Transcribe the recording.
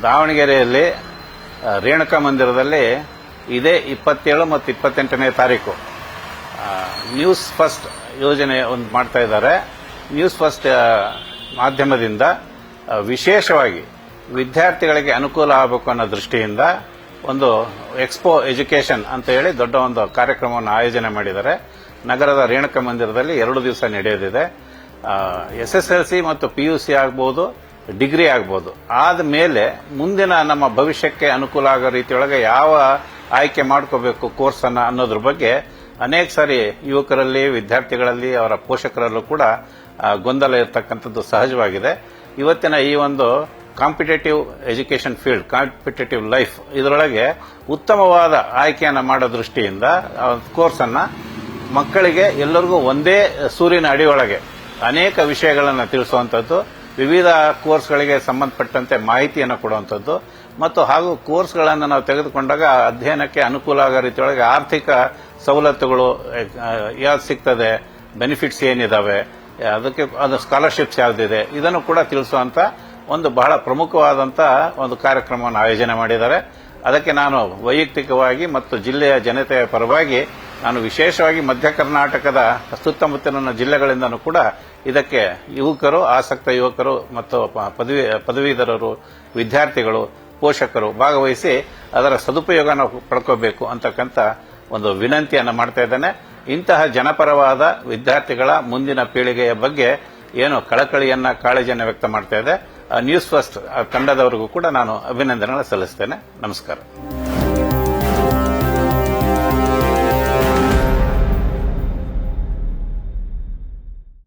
ದಾವಣಗೆರೆಯಲ್ಲಿ ರೇಣುಕಾ ಮಂದಿರದಲ್ಲಿ ಇದೇ 27 ಮತ್ತು 28ನೇ ತಾರೀಕು ನ್ಯೂಸ್ ಫಸ್ಟ್ ಯೋಜನೆ ಒಂದು ಮಾಡ್ತಾ ಇದ್ದಾರೆ. ನ್ಯೂಸ್ ಫಸ್ಟ್ ಮಾಧ್ಯಮದಿಂದ ವಿಶೇಷವಾಗಿ ವಿದ್ಯಾರ್ಥಿಗಳಿಗೆ ಅನುಕೂಲ ಆಗಬೇಕು ಅನ್ನೋ ದೃಷ್ಟಿಯಿಂದ ಒಂದು ಎಕ್ಸ್ಪೋ ಎಜುಕೇಷನ್ ಅಂತ ಹೇಳಿ ದೊಡ್ಡ ಒಂದು ಕಾರ್ಯಕ್ರಮವನ್ನು ಆಯೋಜನೆ ಮಾಡಿದ್ದಾರೆ. ನಗರದ ರೇಣುಕಾ ಮಂದಿರದಲ್ಲಿ 2 ದಿವಸ ನಡೆಯೋದಿದೆ. SSLC ಮತ್ತು PUC ಆಗ್ಬೋದು, ಡಿಗ್ರಿ ಆಗ್ಬೋದು. ಆದ್ಮೇಲೆ ಮುಂದಿನ ನಮ್ಮ ಭವಿಷ್ಯಕ್ಕೆ ಅನುಕೂಲ ಆಗೋ ರೀತಿಯೊಳಗೆ ಯಾವ ಆಯ್ಕೆ ಮಾಡ್ಕೋಬೇಕು ಕೋರ್ಸ್ ಅನ್ನೋದ್ರ ಬಗ್ಗೆ ಅನೇಕ ಸಾರಿ ಯುವಕರಲ್ಲಿ, ವಿದ್ಯಾರ್ಥಿಗಳಲ್ಲಿ, ಅವರ ಪೋಷಕರಲ್ಲೂ ಕೂಡ ಗೊಂದಲ ಇರತಕ್ಕಂಥದ್ದು ಸಹಜವಾಗಿದೆ. ಇವತ್ತಿನ ಈ ಒಂದು competitive education field, competitive life, ಇದರೊಳಗೆ ಉತ್ತಮವಾದ ಆಯ್ಕೆಯನ್ನು ಮಾಡೋ ದೃಷ್ಟಿಯಿಂದ ಕೋರ್ಸ್ ಅನ್ನ ಮಕ್ಕಳಿಗೆ ಎಲ್ಲರಿಗೂ ಒಂದೇ ಸೂರಿನ ಅಡಿಯೊಳಗೆ ಅನೇಕ ವಿಷಯಗಳನ್ನು ತಿಳಿಸುವಂಥದ್ದು, ವಿವಿಧ ಕೋರ್ಸ್ಗಳಿಗೆ ಸಂಬಂಧಪಟ್ಟಂತೆ ಮಾಹಿತಿಯನ್ನು ಕೊಡುವಂಥದ್ದು ಮತ್ತು ಹಾಗೂ ಕೋರ್ಸ್ಗಳನ್ನು ನಾವು ತೆಗೆದುಕೊಂಡಾಗ ಅಧ್ಯಯನಕ್ಕೆ ಅನುಕೂಲ ಆಗೋ ರೀತಿಯೊಳಗೆ ಆರ್ಥಿಕ ಸವಲತ್ತುಗಳು ಯಾವ್ದು ಸಿಗ್ತದೆ, ಬೆನಿಫಿಟ್ಸ್ ಏನಿದಾವೆ, ಅದಕ್ಕೆ ಅದು ಸ್ಕಾಲರ್ಶಿಪ್ಸ್ ಯಾವ್ದಿದೆ, ಇದನ್ನು ಕೂಡ ತಿಳಿಸುವಂತ ಒಂದು ಬಹಳ ಪ್ರಮುಖವಾದಂತ ಒಂದು ಕಾರ್ಯಕ್ರಮವನ್ನು ಆಯೋಜನೆ ಮಾಡಿದ್ದಾರೆ. ಅದಕ್ಕೆ ನಾನು ವೈಯಕ್ತಿಕವಾಗಿ ಮತ್ತು ಜಿಲ್ಲೆಯ ಜನತೆಯ ಪರವಾಗಿ ನಾನು ವಿಶೇಷವಾಗಿ ಮಧ್ಯ ಕರ್ನಾಟಕದ ಸುತ್ತಮುತ್ತಲಿನ ಜಿಲ್ಲೆಗಳಿಂದನೂ ಕೂಡ ಇದಕ್ಕೆ ಯುವಕರು, ಆಸಕ್ತ ಯುವಕರು ಮತ್ತು ಪದವೀಧರರು, ವಿದ್ಯಾರ್ಥಿಗಳು, ಪೋಷಕರು ಭಾಗವಹಿಸಿ ಅದರ ಸದುಪಯೋಗ ನಾವು ಪಡ್ಕೋಬೇಕು ಅಂತಕ್ಕಂಥ ಒಂದು ವಿನಂತಿಯನ್ನು ಮಾಡ್ತಾ ಇದ್ದೇನೆ. ಇಂತಹ ಜನಪರವಾದ ವಿದ್ಯಾರ್ಥಿಗಳ ಮುಂದಿನ ಪೀಳಿಗೆಯ ಬಗ್ಗೆ ಏನು ಕಳಕಳಿಯನ್ನ, ಕಾಳಜಿಯನ್ನು ವ್ಯಕ್ತ ಮಾಡ್ತಾ ಇದೆ ನ್ಯೂಸ್ ಫಸ್ಟ್ ತಂಡದವರಿಗೂ ಕೂಡ ನಾನು ಅಭಿನಂದನೆಗಳನ್ನು ಸಲ್ಲಿಸ್ತೇನೆ. ನಮಸ್ಕಾರ.